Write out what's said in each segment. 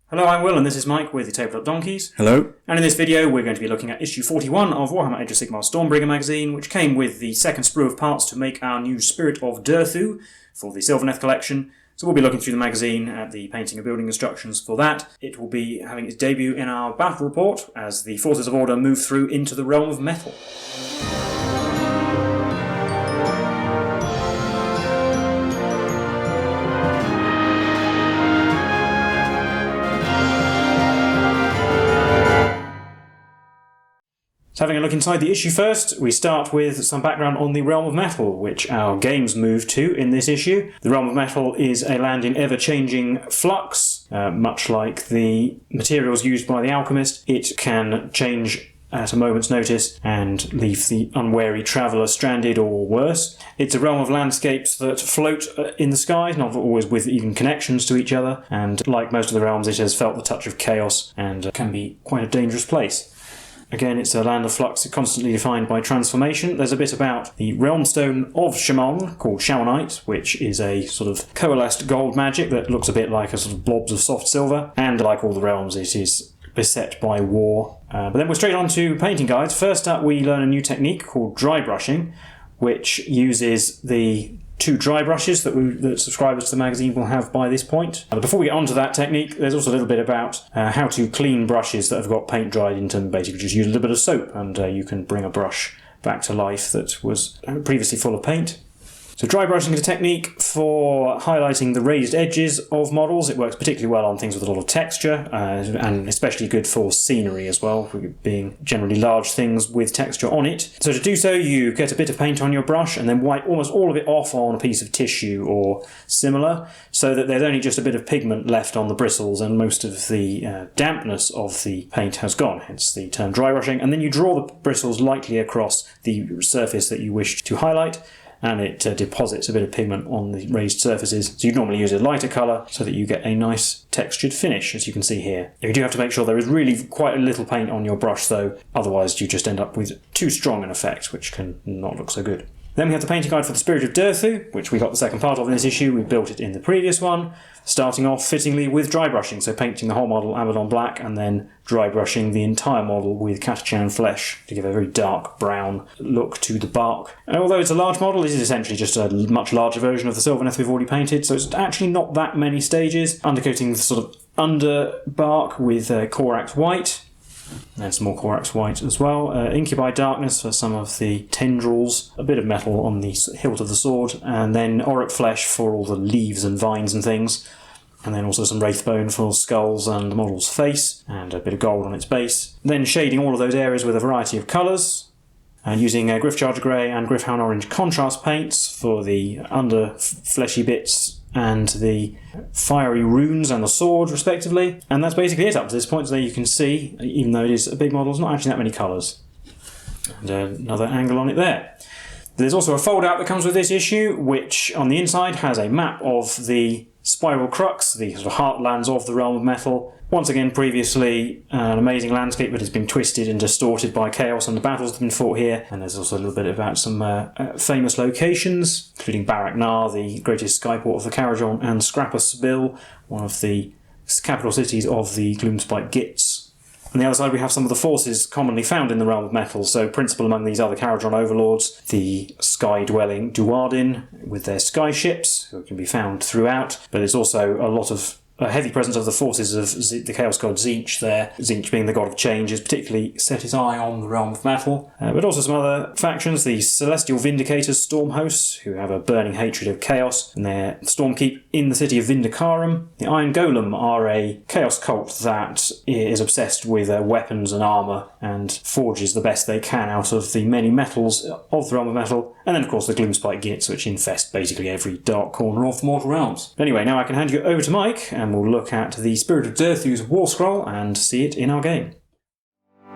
Hello, I'm Will, and this is Mike with the Tabletop Donkeys. Hello. And in this video, we're going to be looking at issue 41 of Warhammer Age of Sigmar Stormbringer magazine, which came with the second sprue of parts to make our new Spirit of Durthu for the Sylvaneth collection. So we'll be looking through the magazine at the painting and building instructions for that. It will be having its debut in our battle report as the Forces of Order move through into the realm of metal. So having a look inside the issue first, we start with some background on the Realm of Metal, which our games move to in this issue. The Realm of Metal is a land in ever-changing flux, much like the materials used by the alchemist. It can change at a moment's notice and leave the unwary traveller stranded or worse. It's a realm of landscapes that float in the sky, not always with even connections to each other, and like most of the realms it has felt the touch of chaos and can be quite a dangerous place. Again, it's a land of flux constantly defined by transformation. There's a bit about the realm stone of Chamon, called Chamonite, which is a sort of coalesced gold magic that looks a bit like a sort of blobs of soft silver. And like all the realms, it is beset by war. But then we're straight on to painting guides. First up, we learn a new technique called dry brushing, which uses the two dry brushes that subscribers to the magazine will have by this point. But before we get on to that technique, there's also a little bit about how to clean brushes that have got paint dried into them. Basically just use a little bit of soap and you can bring a brush back to life that was previously full of paint. So dry brushing is a technique for highlighting the raised edges of models. It works particularly well on things with a lot of texture, and especially good for scenery as well, being generally large things with texture on it. So to do so, you get a bit of paint on your brush and then wipe almost all of it off on a piece of tissue or similar, so that there's only just a bit of pigment left on the bristles and most of the dampness of the paint has gone, hence the term dry brushing. And then you draw the bristles lightly across the surface that you wish to highlight, and it deposits a bit of pigment on the raised surfaces. So you'd normally use a lighter colour so that you get a nice textured finish, as you can see here. You do have to make sure there is really quite a little paint on your brush though, otherwise you just end up with too strong an effect, which can not look so good. Then we have the painting guide for the Spirit of Durthu, which we got the second part of in this issue. We built it in the previous one, starting off fittingly with dry brushing, so painting the whole model Abaddon black and then dry brushing the entire model with Catachan flesh to give a very dark brown look to the bark. And although it's a large model, it is essentially just a much larger version of the Sylvaneth we've already painted, so it's actually not that many stages. Undercoating the sort of under bark with Corax white, and some more Corax white as well. Incubi darkness for some of the tendrils, a bit of metal on the hilt of the sword, and then Auric flesh for all the leaves and vines and things. And then also some wraithbone for skulls and the model's face, and a bit of gold on its base. Then shading all of those areas with a variety of colours, and using Gryph-Charger Grey and Gryph-Hound Orange contrast paints for the under fleshy bits and the fiery runes and the sword, respectively. And that's basically it up to this point. So there you can see, even though it is a big model, there's not actually that many colours. And another angle on it there. There's also a fold-out that comes with this issue, which on the inside has a map of the Spiral Crux, the sort of heartlands of the Realm of Metal. Once again, previously an amazing landscape that has been twisted and distorted by chaos and the battles that have been fought here. And there's also a little bit about some famous locations, including Barak Nar, the greatest skyport of the Karajon, and Scrappa Sbil, one of the capital cities of the Gloomspite Gits. On the other side we have some of the forces commonly found in the Realm of Metal, so principal among these are the Karajon overlords, the sky-dwelling Duardin with their sky ships, who can be found throughout, but there's also a lot of a heavy presence of the forces of the Chaos God Tzeentch there. Tzeentch, being the god of change, has particularly set his eye on the Realm of Metal. But also some other factions, the Celestial Vindicators storm hosts, who have a burning hatred of chaos, and their Stormkeep in the city of Vindicarum. The Iron Golem are a chaos cult that is obsessed with weapons and armour, and forges the best they can out of the many metals of the Realm of Metal. And then, of course, the Gloomspite Gits, which infest basically every dark corner of the Mortal Realms. Anyway, now I can hand you over to Mike, and we'll look at the Spirit of Durthu's warscroll and see it in our game.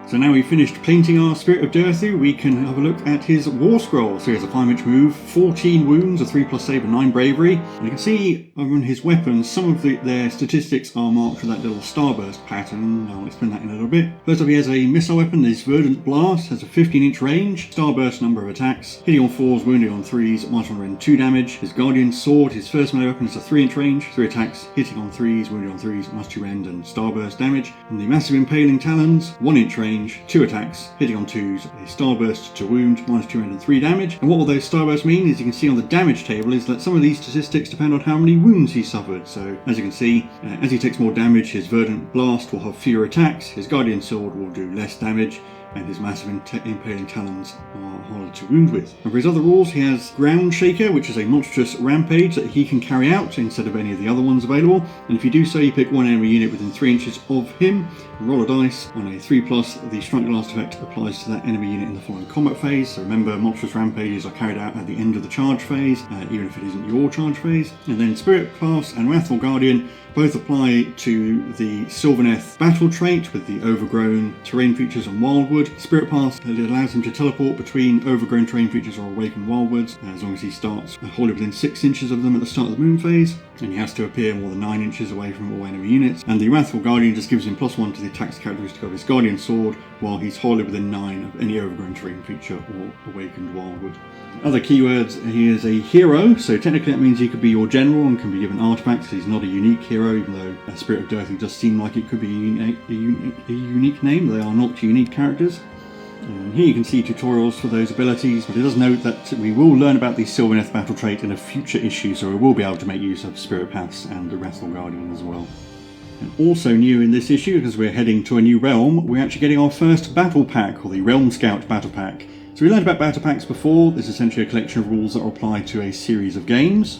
So now we've finished painting our Spirit of Durthu, we can have a look at his warscroll. So he has a 5-inch move, 14 wounds, a 3+ save and 9 bravery. And you can see on his weapons, some of their statistics are marked with that little starburst pattern. I'll explain that in a little bit. First up, he has a missile weapon, his Verdant Blast, has a 15-inch range, starburst number of attacks, hitting on 4s, wounding on 3s, -102 damage. His Guardian Sword, his first melee weapon, has a 3-inch range, 3 attacks, hitting on 3s, wounding on 3s, +2 rend and starburst damage. And the Massive Impaling Talons, 1-inch range, 2 attacks, hitting on 2s, a starburst to wound, -2 rend and 3 damage. And what all those starbursts mean, as you can see on the damage table, is that some of these statistics depend on how many wounds he suffered. So as you can see, as he takes more damage, his Verdant Blast will have fewer attacks, his Guardian Sword will do less damage, and his Massive Impaling Talons are harder to wound with. And for his other rules, he has Ground Shaker, which is a monstrous rampage that he can carry out instead of any of the other ones available. And if you do so, you pick one enemy unit within 3 inches of him, and roll a dice. On a 3+, the Strike Blast effect applies to that enemy unit in the following combat phase. So remember, monstrous rampages are carried out at the end of the charge phase, even if it isn't your charge phase. And then Spirit Pass and Wrathful Guardian both apply to the Sylvaneth battle trait with the overgrown terrain features and wildwood. Spirit Pass, it allows him to teleport between overgrown terrain features or awakened wildwoods, as long as he starts wholly within 6 inches of them at the start of the moon phase, and he has to appear more than 9 inches away from all enemy units. And the Wrathful Guardian just gives him +1 to the attacks characteristic of his Guardian Sword, while he's wholly within 9 of any overgrown terrain feature or awakened wildwood. Other keywords, he is a hero, so technically that means he could be your general and can be given artifacts. He's not a unique hero, even though Spirit of Durthu does seem like it could be a unique name. They are not unique characters. And here you can see tutorials for those abilities, but it does note that we will learn about the Sylvaneth battle trait in a future issue, so we will be able to make use of Spirit Paths and the Wrathful Guardian as well. And also new in this issue, because we're heading to a new realm, we're actually getting our first battle pack, or the Realm Scout battle pack. So we learned about battle packs before. This is essentially a collection of rules that are applied to a series of games.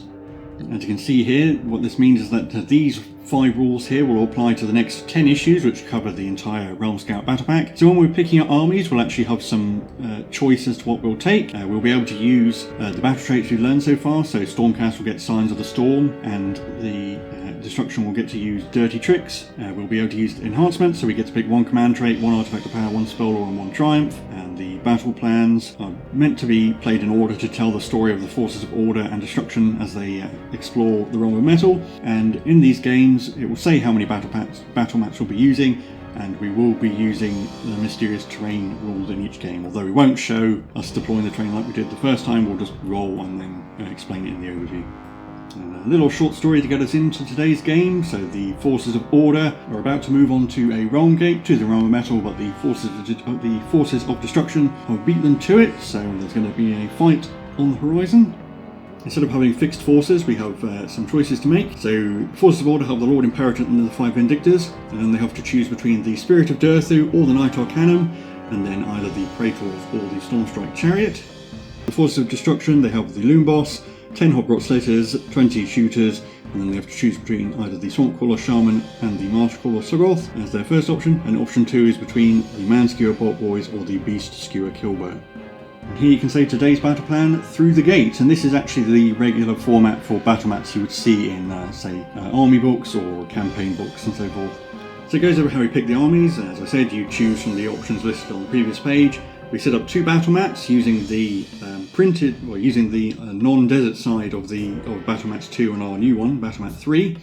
As you can see here, what this means is that these 5 rules here will apply to the next 10 issues, which cover the entire Realm Scout battle pack. So when we're picking our armies, we'll actually have some choice as to what we'll take. We'll be able to use the battle traits we've learned so far. So Stormcast will get Signs of the Storm, and the Destruction will get to use Dirty Tricks. We'll be able to use enhancements, so we get to pick 1 command trait, 1 artifact of power, 1 spell lore, and 1 triumph. And the battle plans are meant to be played in order to tell the story of the forces of order and destruction as they explore the realm of metal. And in these games, it will say how many battle mats we'll be using, and we will be using the mysterious terrain rules in each game. Although we won't show us deploying the terrain like we did the first time, we'll just roll and then explain it in the overview. And a little short story to get us into today's game. So the forces of order are about to move on to a Realmgate, to the realm of metal, but the forces of destruction have beat them to it, so there's going to be a fight on the horizon. Instead of having fixed forces, we have some choices to make. So forces of order have the Lord Imperator and the 5 Vindictors, and then they have to choose between the Spirit of Durthu or the Knight Arcanum, and then either the Praetors or the Stormstrike Chariot. The forces of destruction, they have the Loom Boss, 10 Hogrot Slitters, 20 Shooters, and then they have to choose between either the Swamp Crawler Shaman and the Marsh Crawler Soggoth as their first option, and option 2 is between the Man Skewer Bolt Boys or the Beast Skewer Killbow. And here you can say today's battle plan, Through the Gate, and this is actually the regular format for battle mats you would see in, army books or campaign books and so forth. So it goes over how we pick the armies. As I said, you choose from the options listed on the previous page. We set up 2 battle mats using the non-desert side of battle mats 2 and our new one, battle mat 3.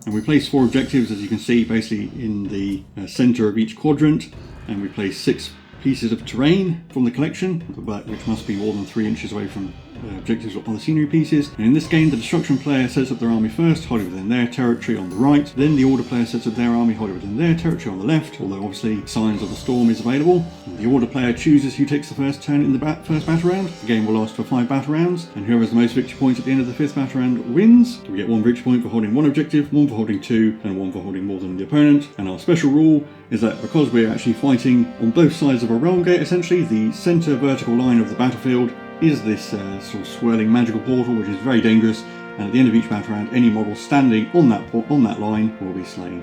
And we place 4 objectives, as you can see, basically in the center of each quadrant, and we place 6 pieces of terrain from the collection, which must be more than 3 inches away from objectives on the scenery pieces. And in this game, the Destruction player sets up their army first, wholly within their territory on the right. Then the Order player sets up their army wholly within their territory on the left, although obviously Signs of the Storm is available. And the Order player chooses who takes the first turn in the first battle round. The game will last for 5 battle rounds, and whoever has the most victory points at the end of the 5th battle round wins. We get 1 victory point for holding 1 objective, 1 for holding 2, and 1 for holding more than the opponent. And our special rule is that because we're actually fighting on both sides of a realm gate, essentially, the center vertical line of the battlefield is this sort of swirling magical portal, which is very dangerous, and at the end of each battle round, any model standing on that line will be slain.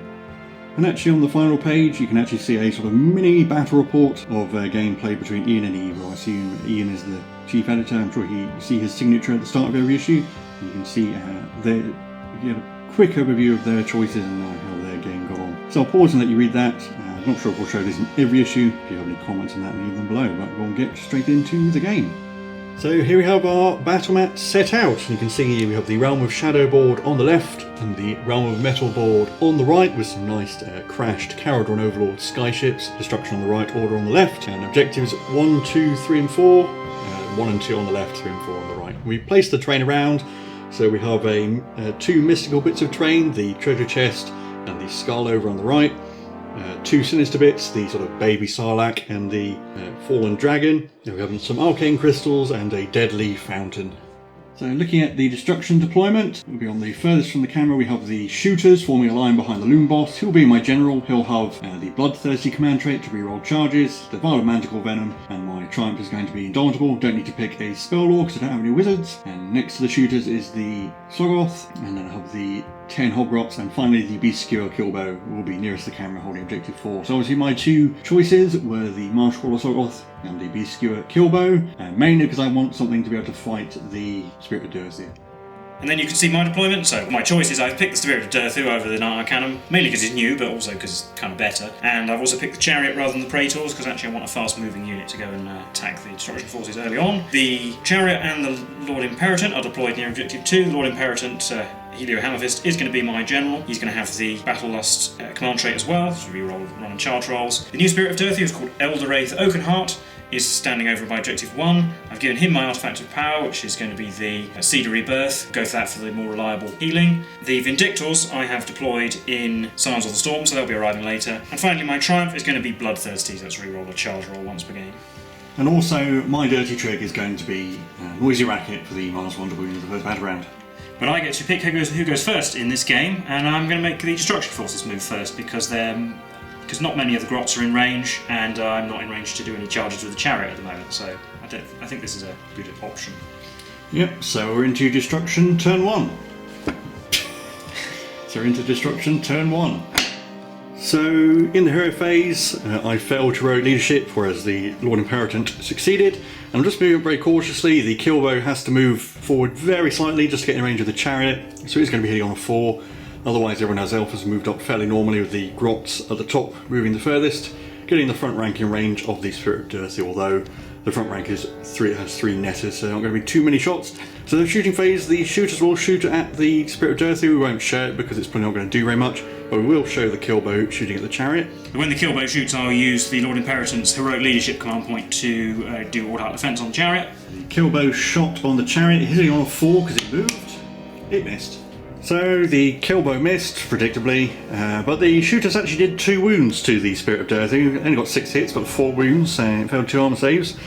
And actually on the final page, you can actually see a sort of mini battle report of gameplay between Ian and Eve. I assume Ian is the chief editor. I'm sure you see his signature at the start of every issue. You can see you get a quick overview of their choices and how their game got on. So I'll pause and let you read that. I'm not sure if we'll show this in every issue. If you have any comments on that, leave them below, but we'll get straight into the game. So here we have our battle mat set out. You can see here we have the Realm of Shadow board on the left and the Realm of Metal board on the right, with some nice crashed Caradron Overlord skyships, destruction on the right, order on the left, and objectives 1, 2, 3 and 4, 1 and 2 on the left, 3 and 4 on the right. We placed the terrain around, so we have two mystical bits of terrain, the treasure chest and the skull over on the right, two sinister bits, the sort of baby Sarlacc and the fallen dragon. And we have some arcane crystals and a deadly fountain. So looking at the destruction deployment, we'll be on the furthest from the camera. We have the shooters forming a line behind the loom boss. He'll be my general. He'll have the bloodthirsty command trait to reroll charges, the vial of manticore venom, and my triumph is going to be indomitable. Don't need to pick a spell lore because I don't have any wizards. And next to the shooters is the Slogoth, and then I have the 10 Hogrots, and finally the Beast Skewer Killbow will be nearest the camera holding objective 4. So obviously my two choices were the Marshcrawler Slogoth and the Beast Skewer Killbow, and mainly because I want something to be able to fight the Spirit of Durthu. And then you can see my deployment. So my choices, I've picked the Spirit of Durthu over the Knight Arcanum, mainly because it's new, but also because it's kind of better. And I've also picked the Chariot rather than the Praetors, because actually I want a fast-moving unit to go and attack the Destruction Forces early on. The Chariot and the Lord Imperatant are deployed near Objective 2. The Lord Imperatant, Helio Hammerfist, is going to be my general. He's going to have the Battle Lust command trait as well, so reroll run and charge rolls. The new Spirit of Durthu is called Elderwraith Oakenheart, is standing over by Objective 1. I've given him my Artifact of Power, which is going to be the Cedar Rebirth. Go for that for the more reliable healing. The Vindictors I have deployed in Scions of the Storm, so they'll be arriving later. And finally my Triumph is going to be Bloodthirsty, so let's reroll a charge roll once per game. And also my dirty trick is going to be Noisy Racket for the -1 deployment of the first battle round. But I get to pick who goes first in this game, and I'm going to make the Destruction Forces move first because not many of the Grots are in range, and I'm not in range to do any charges with the Chariot at the moment, so I think this is a good option. Yep, so we're into Destruction turn 1. So in the hero phase, I failed to heroic leadership, whereas the Lord Imperatant succeeded. And I'm just moving very cautiously. The Killbow has to move forward very slightly just to get in range of the Chariot, so he's going to be hitting on a 4. Otherwise everyone has Alphas moved up fairly normally, with the Grots at the top moving the furthest, getting the front rank in range of the Spirit of Durthu, although the front rank has 3 netters, so there aren't going to be too many shots. So the shooting phase, the shooters will shoot at the Spirit of Durthu. We won't show it because it's probably not going to do very much, but we will show the Killbow shooting at the Chariot. When the Killbow shoots, I'll use the Lord Imperatant's Heroic Leadership command point to do all-out defense on the Chariot. The Killbow shot on the Chariot, hitting on a 4 because it moved. It missed. So the Killbow missed, predictably, but the shooters actually did 2 wounds to the Spirit of Durthu. Only got 6 hits, but 4 wounds, and it failed 2 armor saves.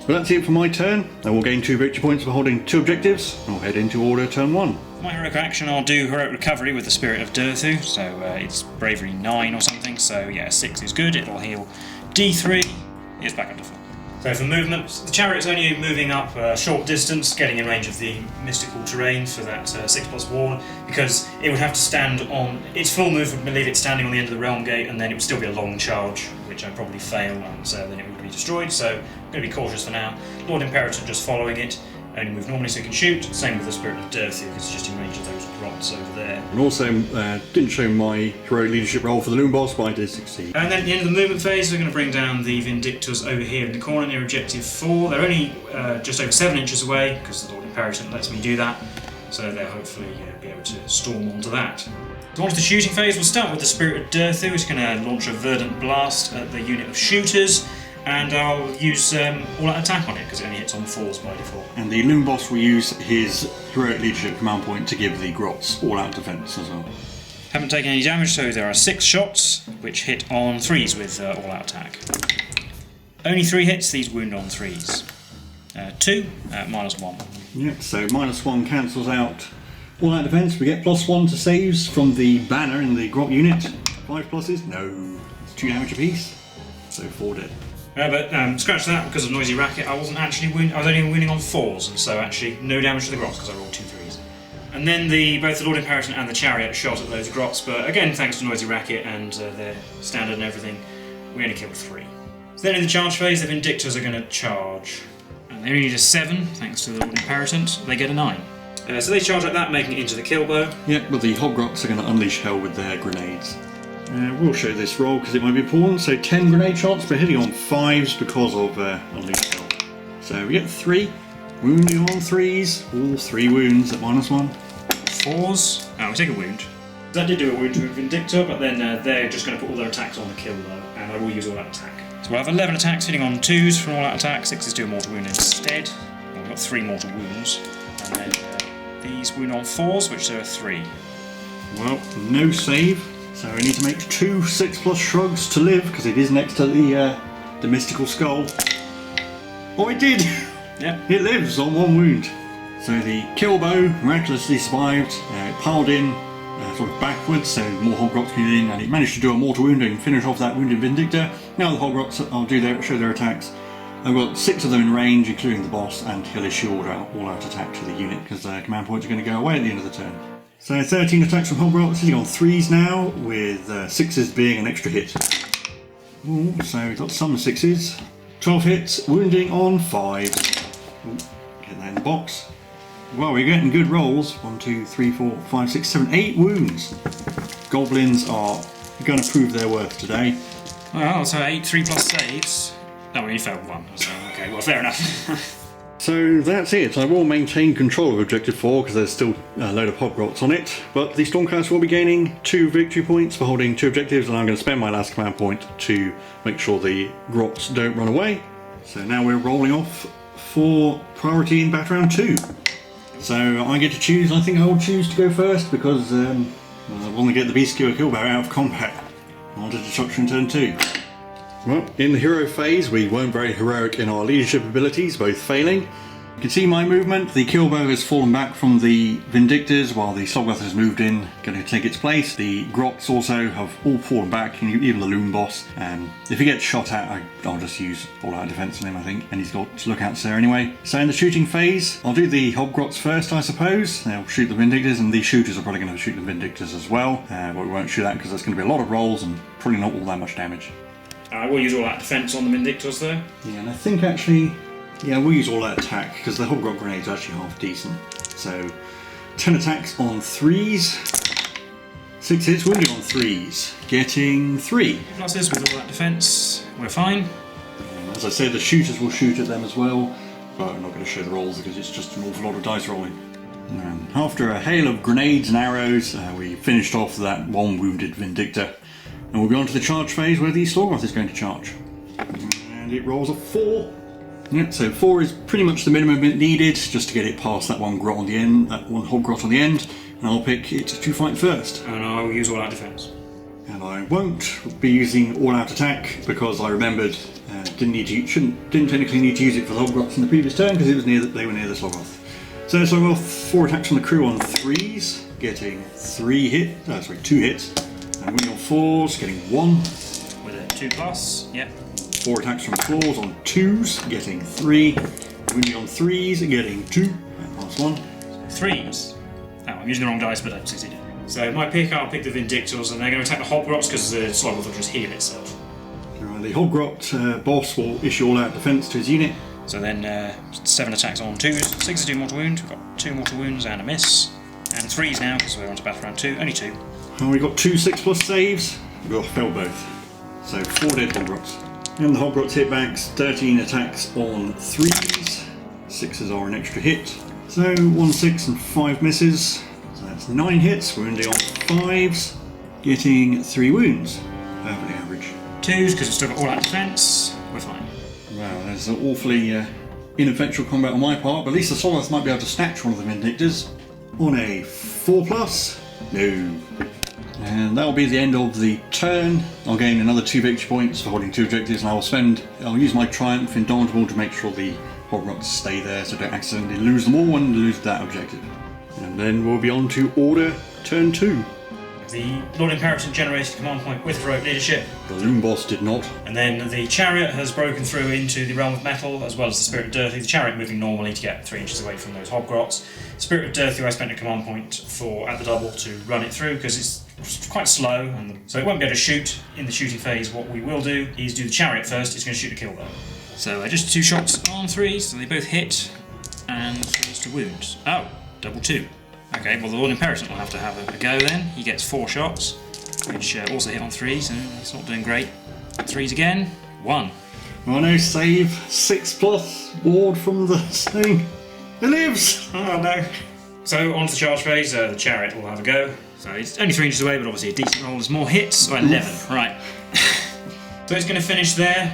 But that's it for my turn. I will gain 2 victory points for holding 2 objectives. I'll head into order turn 1. My heroic action, I'll do Heroic Recovery with the Spirit of Durthu, so it's Bravery 9 or something, so yeah, 6 is good. It'll heal D3, it's back up to full. So for movement, the Chariot's only moving up a short distance, getting in range of the mystical terrain for that 6+ wall, because it would have to stand on... Its full move would leave it standing on the end of the Realmgate, and then it would still be a long charge, which I'd probably fail, and so then it would be destroyed, so I'm going to be cautious for now. Lord Imperator just following it, only move normally so he can shoot. Same with the Spirit of Durthu, because it's just in range of those Grots over there. And also, didn't show my heroic leadership roll for the Loom Boss, but I did succeed. And then at the end of the movement phase, we're going to bring down the Vindictors over here in the corner near Objective 4. They're only just over 7 inches away, because the Lord Imperator lets me do that. So they'll hopefully be able to storm onto that. So onto the shooting phase, we'll start with the Spirit of Durthu. It's going to launch a Verdant Blast at the unit of shooters. And I'll use all-out attack on it, because it only hits on 4s by default. And the Loom Boss will use his heroic leadership command point to give the Grots all-out defense as well. Haven't taken any damage, so there are 6 shots, which hit on 3s with all-out attack. Only 3 hits, these wound on 3s. 2 at -1. Yep, so -1 cancels out all-out defense. We get +1 to saves from the banner in the Grot unit. 5 pluses? No. It's 2 damage apiece, so 4 dead. But scratch that, because of Noisy Racket, I wasn't actually I was only winning on 4s, and so actually no damage to the Grots because I rolled 2 3s. And then both the Lord Imperator and the Chariot shot at those Grots, but again, thanks to Noisy Racket and their standard and everything, we only killed 3. So then in the charge phase, the Vindictors are going to charge. And they only need a 7, thanks to the Lord Imperatant. They get a 9. So they charge like that, making it into the Killbow. Yeah, but the Hobgrots are going to unleash hell with their grenades. We'll show this roll because it might be important. So 10 grenade shots, but hitting on 5s because of unleashed shell. So we get 3. Wounding on 3s, all 3 wounds at -1. 4s. Oh, we take a wound. That did do a wound to Vindictor, but then they're just going to put all their attacks on the kill though, and I will use all out attack. So we'll have 11 attacks hitting on 2s from all out attack, 6s do a mortal wound instead. Well, we've got 3 mortal wounds, and then these wound on 4s, which are 3. Well, no save, so we need to make 2 6+ shrugs to live because it is next to the mystical skull. Oh, it did! Yeah. It lives on 1 wound. So the kill bow miraculously survived. It piled in sort of backwards, so more Hogrots came in, and it managed to do a mortal wound and finish off that wounded Vindictor. Now the Hogrots, I'll show their attacks. I've got 6 of them in range, including the boss, and he'll issue all out attack to the unit because command points are going to go away at the end of the turn. So 13 attacks from Hogrots, sitting on 3s now, with 6s being an extra hit. Ooh, so we've got some 6s. 12 hits, wounding on 5s. Ooh, get that in the box. Well, we're getting good rolls. 1, 2, 3, 4, 5, 6, 7, 8 wounds. Goblins are going to prove their worth today. Well, so 8 3+ saves. Oh, we only failed 1. So, okay, well, fair enough. So that's it. I will maintain control of Objective 4 because there's still a load of Hogrots on it. But the Stormcast will be gaining 2 victory points for holding 2 objectives, and I'm going to spend my last command point to make sure the Grots don't run away. So now we're rolling off for priority in Battle Round 2. So I get to choose. I think I will choose to go first because I want to get the Beast Skewer Killbear out of combat. On to destruction turn 2. Well, in the hero phase we weren't very heroic in our leadership abilities, both failing. You can see my movement. The Killbow has fallen back from the Vindictors while the Sloggoth has moved in, going to take its place. The Grots also have all fallen back, even the Loom Boss. If he gets shot at, I'll just use all-out defense on him, I think, and he's got lookouts there anyway. So in the shooting phase, I'll do the Hobgrots first, I suppose. They'll shoot the Vindictors, and these shooters are probably going to shoot the Vindictors as well. But we won't shoot that because there's going to be a lot of rolls and probably not all that much damage. I will use all that defense on the Vindictors though. Yeah, and I think actually, yeah, we'll use all that attack because the Hogrot grenades are actually half decent. So 10 attacks on 3s, 6 hits, wounding on 3s, getting 3. Pluses with all that defense, we're fine. As I said, the shooters will shoot at them as well, but I'm not going to show the rolls because it's just an awful lot of dice rolling. And after a hail of grenades and arrows, we finished off that 1 wounded Vindictor. And we'll be on to the charge phase where the Sloggoth is going to charge. And it rolls a 4. Yep, so 4 is pretty much the minimum it needed just to get it past that 1 grot on the end, that 1 Hogrot on the end. And I'll pick it to fight first. And I'll use all out defense. And I won't be using all out attack because I remembered didn't technically need to use it for the Hogrots in the previous turn because they were near the Sloggoth. So Sloggoth, 4 attacks on the crew on 3s, getting 2 hits. And winning on 4s, getting 1. With a 2+, yep. 4 attacks from claws on 2s, getting 3. Winning on 3s, getting 2. And last 1. 3s. Oh, I'm using the wrong dice, but I've succeeded. So my pick, I'll pick the Vindictors, and they're going to attack the Hogrots because the Sloggoth will just heal itself. The Hogrot boss will issue all out defense to his unit. So then 7 attacks on 2s, 6s do mortal wound, we've got 2 mortal wounds and a miss. And 3s now, because we're on to Battle Round 2, only 2. And we've got 2 6+ saves. We've failed both. So 4 dead Hogrots. And the Hogrots hitbacks, 13 attacks on 3s. 6s are an extra hit. So 1 6 and 5 misses. So that's 9 hits, wounding on 5s, getting 3 wounds. Perfectly average. 2s, because we've still got all out defense, we're fine. Wow, there's an awfully ineffectual combat on my part, but at least the Sloggoth might be able to snatch one of the Vindictors. On a 4+, no. And that'll be the end of the turn. I'll gain another 2 victory points for holding 2 objectives, and I'll use my Triumph Indomitable to make sure the Hogrots stay there so I don't accidentally lose them all and lose that objective. And then we'll be on to Order Turn 2. The Lord Imperator generated a command point with heroic leadership. The Loom Boss did not. And then the Chariot has broken through into the Realm of Metal, as well as the Spirit of Durthu. The Chariot moving normally to get 3 inches away from those Hobgrots. Spirit of Durthu I spent a command point for at the double to run it through because it's quite slow, and so it won't be able to shoot in the shooting phase. What we will do is do the Chariot first. It's going to shoot a kill though. So just 2 shots on 3, so they both hit, and 3s to wound. Oh, double 2. Okay, well the Lord Imperator will have to have a go then. He gets 4 shots. which also hit on 3, so it's not doing great. 3s again, 1. Oh no, save, 6+ ward from the thing. It lives! Oh no. So on to the charge phase, the chariot will have a go. So it's only 3 inches away, but obviously a decent roll. There's more hits. Oh, 11, right. So it's going to finish there.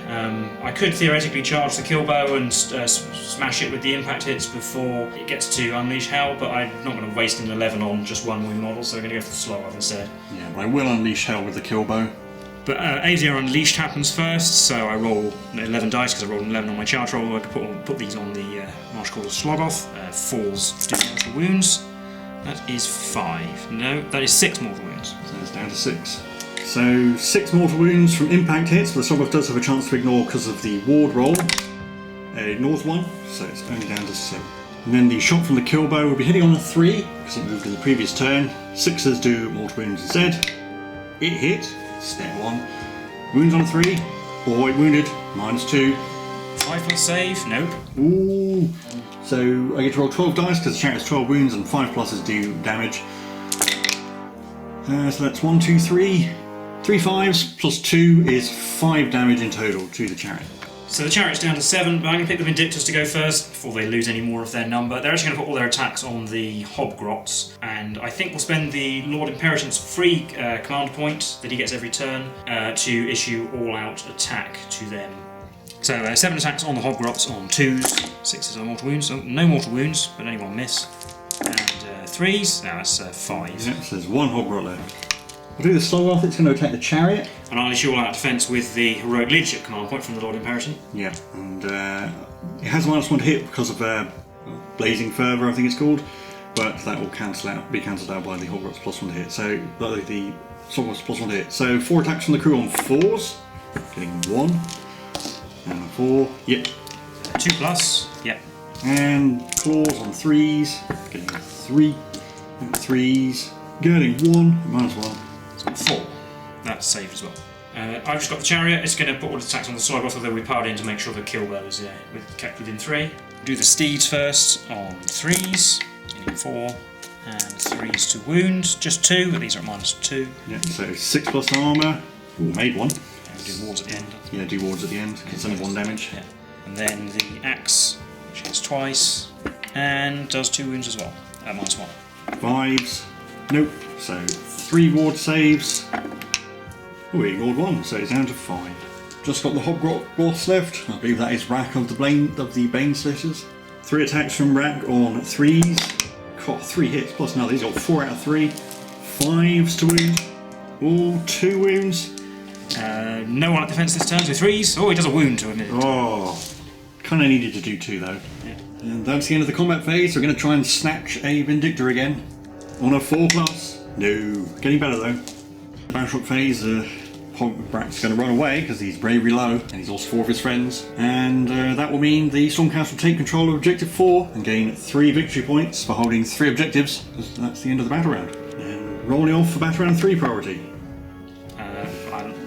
I could theoretically charge the kill bow and smash it with the impact hits before it gets to Unleash Hell, but I'm not going to waste an 11 on just one wound model, so we're going to go for the slog off instead. Yeah, but I will Unleash Hell with the kill bow. But Asia Unleashed happens first, so I roll 11 dice because I rolled an 11 on my charge roll. I could put these on the Marshcall slog off. 4s do mortal wounds. That is 5. No, that is 6 mortal wounds. So it's down to 6. So 6 mortal wounds from impact hits, but the slog off does have a chance to ignore because of the ward roll. It ignores 1, so it's only down to 7. And then the shot from the kill bow will be hitting on a 3 because it moved in the previous turn. 6s do mortal wounds instead. It hit. Step 1. Wounds on a 3. Oh, it wounded. -2. 5+ save. Nope. Ooh. So I get to roll 12 dice because the chariot has 12 wounds and 5 pluses do damage. So that's 1, 2, 3. 3 5s plus 2 is 5 damage in total to the chariot. So the chariot's down to 7, but I'm going to pick the Vindictors to go first before they lose any more of their number. They're actually going to put all their attacks on the Hobgrots, and I think we'll spend the Lord Imperitant's free command point that he gets every turn to issue all-out attack to them. So 7 attacks on the Hobgrots on 2s, 6s are mortal wounds, so no mortal wounds, but only 1 miss. And 3s, now that's 5. Yep, so there's 1 Hobgrot left. I'll do the slog off, it's going to attack the chariot. And I'll issue all-out defense with the Heroic Leadership command point from the Lord Imperatant. Yeah, and it has -1 to hit because of Blazing Fervour, I think it's called, but that will be cancelled out by the Hogwarts +1 to hit. So the slog off's +1 to hit. So 4 attacks from the crew on 4s, getting 1, and a 4, yep. 2+, yep. And claws on 3s, getting 3, and 3s, getting 1, -1. 4. That's saved as well. I've just got the chariot. It's going to put all its attacks on the slog off, although we powered in to make sure the kill bow is kept within 3. Do the steeds first on 3s, getting 4, and 3s to wound, just 2, but these are at -2. Yeah, so 6+ armour. Ooh, made 1. And do wards at the end. Yeah, do wards at the end, because it's only 1 damage. Yeah. And then the axe, which hits twice, and does 2 wounds as well, at -1. 5s. Nope. So 3 ward saves. Oh, we ignored 1, so it's down to 5. Just got the Hobgrot boss left. I believe that is Rack of the Bane Slitters. 3 attacks from Rack on 3s. Got 3 hits plus now he's got 4 out of 3. 5s to wound. Oh, 2 wounds. No one at defense this turn, so 3s. Oh, he does a wound to him. Oh, kind of needed to do 2 though. Yeah. And that's the end of the combat phase. We're going to try and snatch a Vindictor again. On a 4+. No. Getting better though. Battleshock phase, Brack's going to run away because he's bravery low and he's lost 4 of his friends. And that will mean the Stormcast will take control of Objective 4 and gain 3 victory points for holding 3 objectives. That's the end of the battle round. And rolling off for battle round 3 priority.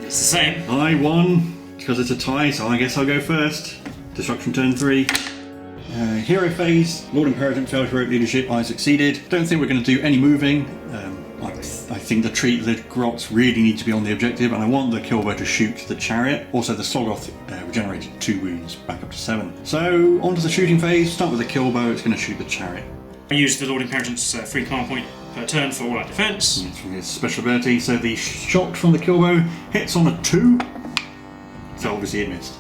It's the same. I won because it's a tie, so I guess I'll go first. Destruction turn 3. Hero phase, Lord Imperatant failed heroic leadership, I succeeded. Don't think we're going to do any moving. I think the grots really need to be on the objective, and I want the killbow to shoot the chariot. Also, the Slogoth regenerated 2 wounds, back up to 7. So, on to the shooting phase. Start with the killbow, it's going to shoot the chariot. I used the Lord Imperatant's free command point per turn for all-out defense. It's from his special ability. So the shot from the killbow hits on a 2. So obviously it missed.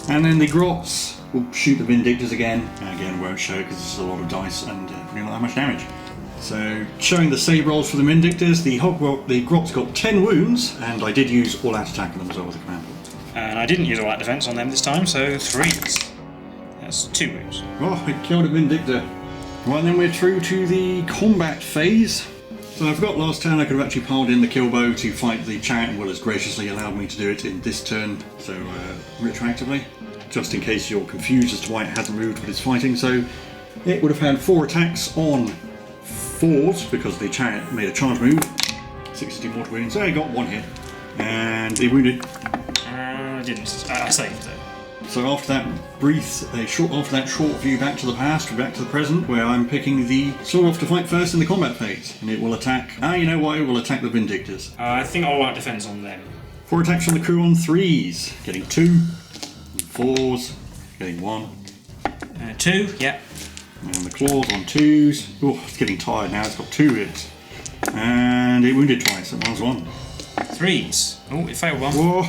And then the grots will shoot the Vindictors again. And again, won't show because this is a lot of dice and probably not that much damage. So, showing the save rolls for the Vindictors, the grots got 10 wounds, and I did use all-out attack on them as well with the command point. And I didn't use all-out defense on them this time, so 3s. That's 2 wounds. Oh, it killed a Vindictor. Right, then we're through to the combat phase. So I forgot last turn I could have actually piled in the killbow to fight the chariot, and Will has graciously allowed me to do it in this turn, so retroactively. Just in case you're confused as to why it hasn't moved what it's fighting. So it would have had 4 attacks on 4s because the chariot made a charge move. 62 mortal wounds. So he got 1 hit. And he wounded. I didn't. I saved though. So after that short view back to the past, back to the present, where I'm picking the Slog-Off to fight first in the combat phase, and it will attack. You know what? It will attack the Vindictors. I think I'll like defense on them. 4 attacks from the crew on 3s, getting 2, and 4s, getting 1. 2, yeah. And the claws on 2s. Oh, it's getting tired now. It's got 2 hits, and it wounded twice. At -1. 3s. Oh, it failed one. Whoa.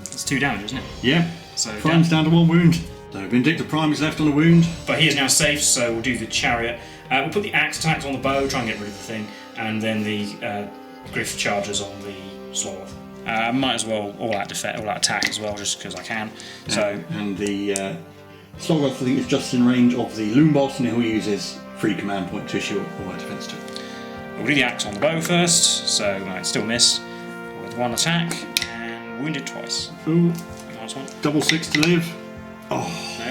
That's 2 damage, isn't it? Yeah. So Prime's down to 1 wound. So Vindictor Prime is left on a wound. But he is now safe, so we'll do the chariot. We'll put the axe attacks on the bow, try and get rid of the thing, and then the griff charges on the Slog-Off. I might as well all-out attack as well, just because I can. So and the Slog-Off, I think, is just in range of the Loom Boss, and he'll use free command point to issue all-out defense to it. we'll do the axe on the bow first, so it still miss with 1 attack, and wounded twice. Ooh. Nice one. Double 6 to live. No,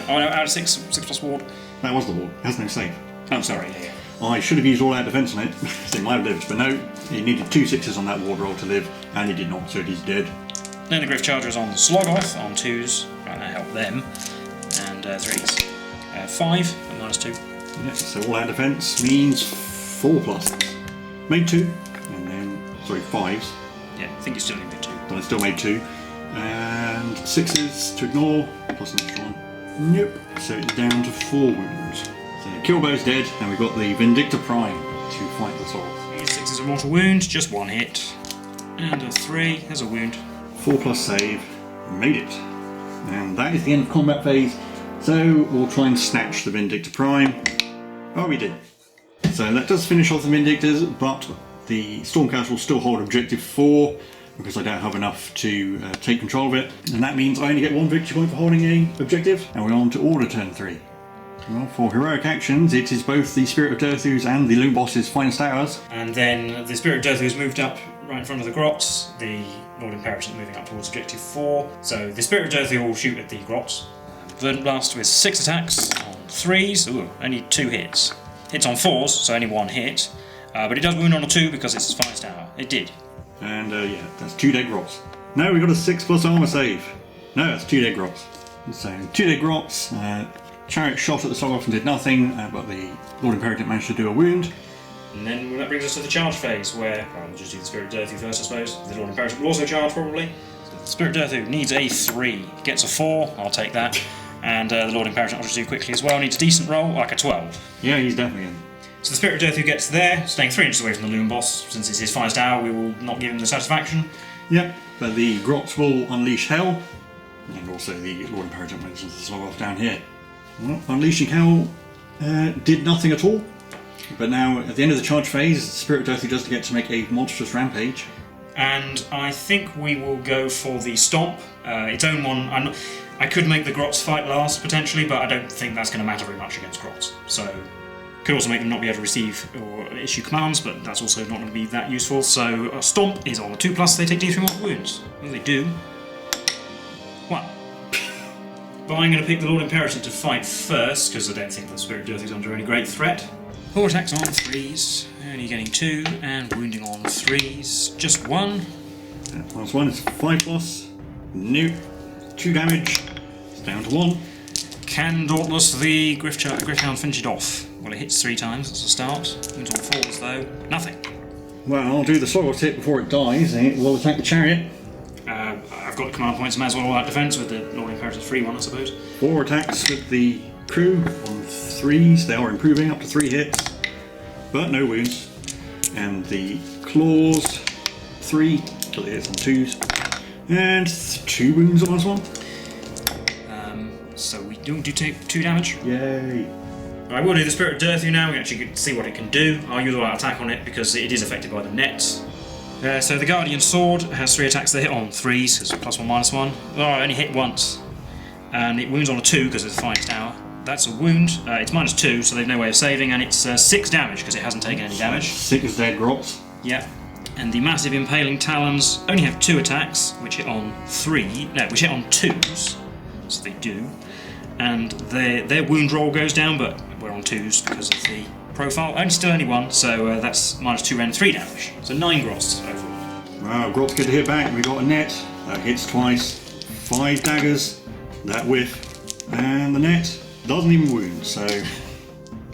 out of 6 plus ward. That was the ward. It has no save. I'm sorry. I should have used all-out defense on it, so it might have lived, but no, he needed 2 6s on that ward roll to live, and he did not, so he's dead. Then the griff charger is on the Slog-Off on 2s, right, that help them, and 3s. 5 at -2. Yeah, so all-out defense means 4 plus. Made 2, and then, 5s, Yeah, I think you still need 2. but I still made 2. And 6s to ignore, plus an extra 1. Nope. So it's down to 4 wounds. So Killbow's dead, and we've got the Vindictor Prime to fight the Slog-Off. 6 is a mortal wound, just 1 hit. And a 3, there's a wound. 4 plus save, made it. And that is the end of combat phase. So we'll try and snatch the Vindictor Prime. Oh, we did. So that does finish off the Vindictors, but the Stormcast will still hold Objective 4, because I don't have enough to take control of it. And that means I only get 1 victory point for holding an objective, and we're on to Order turn 3. Well, for heroic actions, it is both the Spirit of Durthu's and the Loom Boss's finest hours. And then the Spirit of Durthu has moved up right in front of the grots, the Lord Imperator moving up towards Objective 4. So the Spirit of Durthu will shoot at the grots. Verdant Blast with 6 attacks on 3s, ooh, only 2 hits. Hits on 4s, so only 1 hit. But it does wound on a 2 because it's his finest hour. It did. And yeah, that's 2 dead grots. No, we got a 6 plus armor save. No, that's 2 dead grots. So 2 dead grots. Chariot shot at the Slog-Off and did nothing, but the Lord Imperator managed to do a wound. And then that brings us to the charge phase, where we'll just do the Spirit of Durthu first, I suppose. The Lord Imperator will also charge, probably. So the Spirit of Durthu needs a 3, gets a 4, I'll take that. And the Lord Imperator, I'll just do quickly as well, needs a decent roll, like a 12. Yeah, he's definitely in. So the Spirit of Durthu gets there, staying 3 inches away from the Loom Boss. Since it's his finest hour, we will not give him the satisfaction. Yep, but the grots will unleash hell, and also the Lord Imperator mentions the Slog-Off down here. Well, unleashing hell did nothing at all, but now at the end of the charge phase, the Spirit of Durthu does get to make a monstrous rampage. And I think we will go for the Stomp, its own one. I could make the grots fight last, potentially, but I don't think that's going to matter very much against grots. So, could also make them not be able to receive or issue commands, but that's also not going to be that useful. So, a Stomp is on a 2+, they take D3 mortal wounds. Well, they do. 1. But I'm going to pick the Lord Imperator to fight first, because I don't think the Spirit of Durthu is under any great threat. 4 attacks on 3s, only getting 2, and wounding on 3s, just 1. Last one is 5 plus. Nope. 2 damage. It's down to 1. Can Dauntless the Griffhound finish it off? Well, it hits 3 times, that's a start. Wounds on 4s though, nothing. Well, I'll do the Slog-Off hit before it dies, and it will attack the chariot. I've got the command points, might as well all out defense with the Lord Imperator's free one, I suppose. 4 attacks with the crew on 3s. They are improving up to 3 hits, but no wounds. And the claws, 3, kill it hits on 2s, and 2 wounds on this one. So we do take 2 damage. Yay! I will do the Spirit of Durthu now. We can actually see what it can do. I'll use all out attack on it because it is affected by the nets. So the Guardian Sword has 3 attacks that hit on 3s, so it's +1, -1. Oh, I only hit once. And it wounds on a 2 because it's the finest hour. That's a wound. It's -2, so they've no way of saving, and it's 6 damage because it hasn't taken any damage. 6 dead grots. Yep. And the Massive Impaling Talons only have 2 attacks, which hit on 2s, so they do. And their wound roll goes down, but we're on 2s because of the profile. Only 1, so that's -2 and 3 damage. So 9 grots overall. Wow, grots get to hit back. We got a net that hits twice. 5 daggers. That whiff. And the net doesn't even wound, so...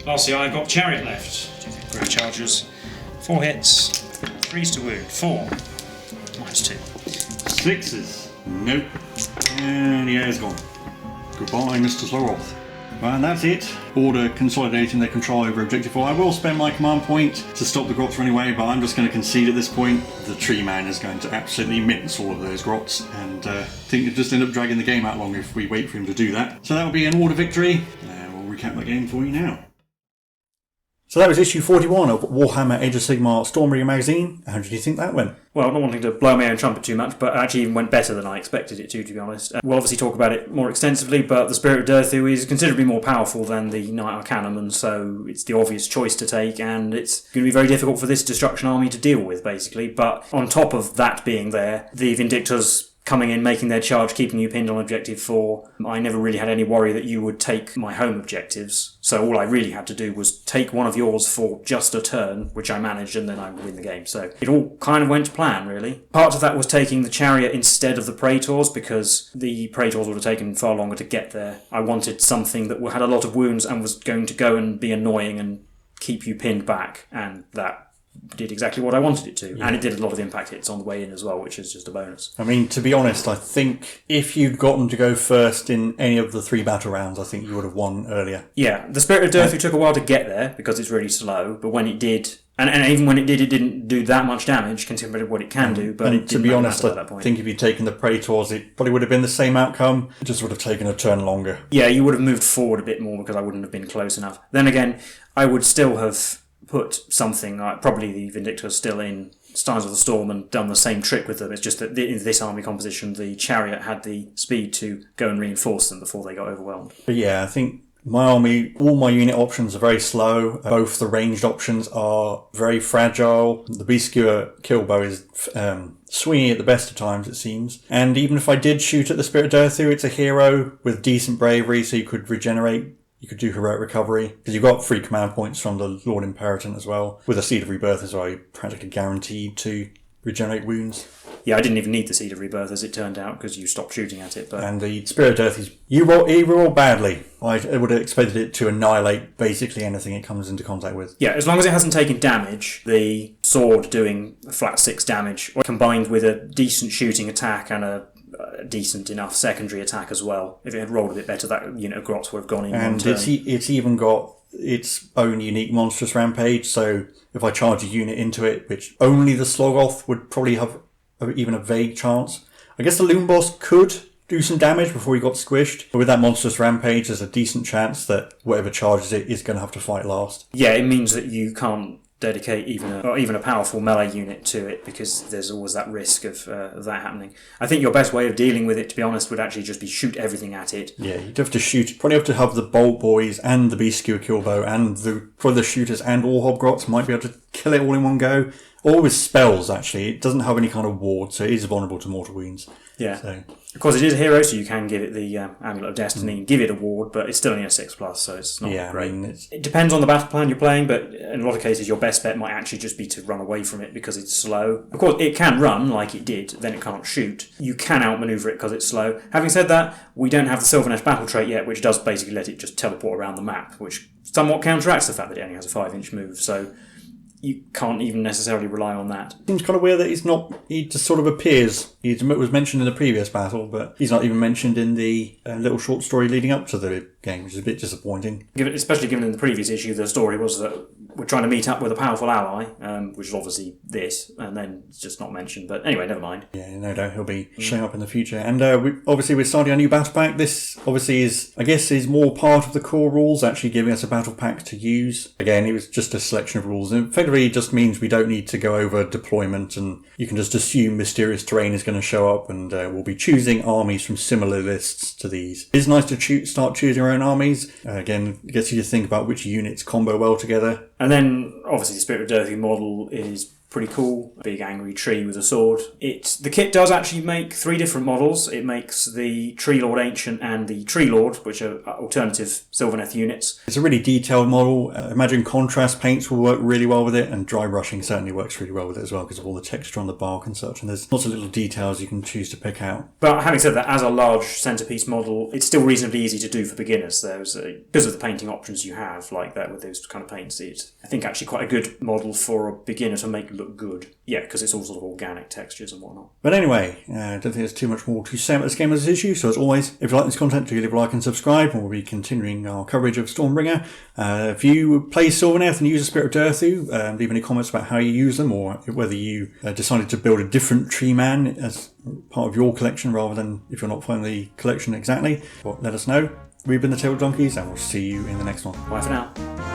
Lastly, I got Chariot left. Great charges. 4 hits, 3s to wound. 4. -2. 6s. Nope. And yeah, it's gone. Goodbye, Mr. Sloroth. And that's it. Order consolidating their control over Objective 4. I will spend my command point to stop the grots anyway, but I'm just going to concede at this point. The Tree Man is going to absolutely mince all of those grots, and I think it'll just end up dragging the game out long if we wait for him to do that. So that will be an order victory, and we'll recap that game for you now. So that was issue 41 of Warhammer Age of Sigmar Stormbringer magazine. How did you think that went? Well, not wanting to blow my own trumpet too much, but it actually even went better than I expected it to be honest. We'll obviously talk about it more extensively, but the Spirit of Durthu is considerably more powerful than the Knight Arcanum, and so it's the obvious choice to take, and it's going to be very difficult for this Destruction army to deal with, basically. But on top of that being there, the Vindictors coming in, making their charge, keeping you pinned on Objective 4. I never really had any worry that you would take my home objectives, so all I really had to do was take one of yours for just a turn, which I managed, and then I would win the game. So it all kind of went to plan, really. Part of that was taking the Chariot instead of the Praetors, because the Praetors would have taken far longer to get there. I wanted something that had a lot of wounds and was going to go and be annoying and keep you pinned back, and that did exactly what I wanted it to. Yeah. And it did a lot of impact hits on the way in as well, which is just a bonus. I mean, to be honest, I think if you'd gotten to go first in any of the 3 battle rounds, I think you would have won earlier. Yeah, the Spirit of Durthu took a while to get there because it's really slow, but when it did, and even when it did, it didn't do that much damage considering what it can do, but it didn't, to be honest, at that point. I think if you'd taken the Praetors, it probably would have been the same outcome. It just would have taken a turn longer. Yeah, you would have moved forward a bit more because I wouldn't have been close enough. Then again, I would still have put something, probably the Vindictors still in Stars of the Storm and done the same trick with them. It's just that in this army composition, the Chariot had the speed to go and reinforce them before they got overwhelmed. But yeah, I think my army, all my unit options are very slow. Both the ranged options are very fragile. The Beast Skewer Killbow is swinging at the best of times, it seems. And even if I did shoot at the Spirit of Durthu, it's a hero with decent bravery, so you could regenerate. You could do heroic recovery, because you've got 3 command points from the Lord Imperator as well. With a Seed of Rebirth as well, you're practically guaranteed to regenerate wounds. Yeah, I didn't even need the Seed of Rebirth as it turned out, because you stopped shooting at it. But and the Spirit of Durthu, you roll badly. I would have expected it to annihilate basically anything it comes into contact with. Yeah, as long as it hasn't taken damage, the sword doing a flat 6 damage, combined with a decent shooting attack and a decent enough secondary attack as well. If it had rolled a bit better, that unit of grots would have gone in one turn. And it's even got its own unique monstrous rampage, so if I charge a unit into it, which only the Sloggoth would probably have even a vague chance. I guess the Loom Boss could do some damage before he got squished, but with that monstrous rampage, there's a decent chance that whatever charges it is going to have to fight last. Yeah, it means that you can't dedicate even a powerful melee unit to it, because there's always that risk of that happening. I think your best way of dealing with it, to be honest, would actually just be shoot everything at it. Yeah, you'd have to shoot. Probably have to have the Bolt Boys and the Beast Skewer Killbow and probably the shooters and all Hobgrots might be able to kill it all in one go. Or with spells, actually. It doesn't have any kind of ward, so it is vulnerable to mortal wounds. Yeah. So. Of course, it is a hero, so you can give it the Amulet of Destiny and give it a ward, but it's still only a 6+, so it's not great. I mean, it depends on the battle plan you're playing, but in a lot of cases, your best bet might actually just be to run away from it because it's slow. Of course, it can run like it did, then it can't shoot. You can outmaneuver it because it's slow. Having said that, we don't have the Sylvanesh battle trait yet, which does basically let it just teleport around the map, which somewhat counteracts the fact that it only has a 5-inch move, so you can't even necessarily rely on that. Seems kind of weird that he just sort of appears. He was mentioned in the previous battle, but he's not even mentioned in the little short story leading up to the game, which is a bit disappointing. Especially given in the previous issue, the story was that we're trying to meet up with a powerful ally, which is obviously this, and then it's just not mentioned. But anyway, never mind. Yeah, no doubt he'll be showing up in the future. And we're starting a new battle pack. This obviously is more part of the core rules, actually giving us a battle pack to use. Again, it was just a selection of rules. And effectively, it just means we don't need to go over deployment, and you can just assume mysterious terrain is going to show up, and we'll be choosing armies from similar lists to these. It is nice to start choosing our own armies. Again, it gets you to think about which units combo well together. And then, obviously, the Spirit of Durthu model is pretty cool. A big angry tree with a sword. The kit does actually make 3 different models. It makes the Tree Lord Ancient and the Tree Lord, which are alternative Sylvaneth units. It's a really detailed model. Imagine contrast paints will work really well with it, and dry brushing certainly works really well with it as well because of all the texture on the bark and such, and there's lots of little details you can choose to pick out. But having said that, as a large centrepiece model, it's still reasonably easy to do for beginners. Because of the painting options you have like that with those kind of paints, it's, I think, actually quite a good model for a beginner to make look good. Yeah, because it's all sort of organic textures and whatnot. But anyway, I don't think there's too much more to say about this game as this issue, so as always, if you like this content, do leave a like and subscribe, and we'll be continuing our coverage of Stormbringer. If you play Sylvaneth and use the Spirit of Durthu, leave any comments about how you use them, or whether you decided to build a different tree man as part of your collection rather than if you're not following the collection exactly. Well, let us know. We've been the Table Donkeys, and we'll see you in the next one. Bye for now.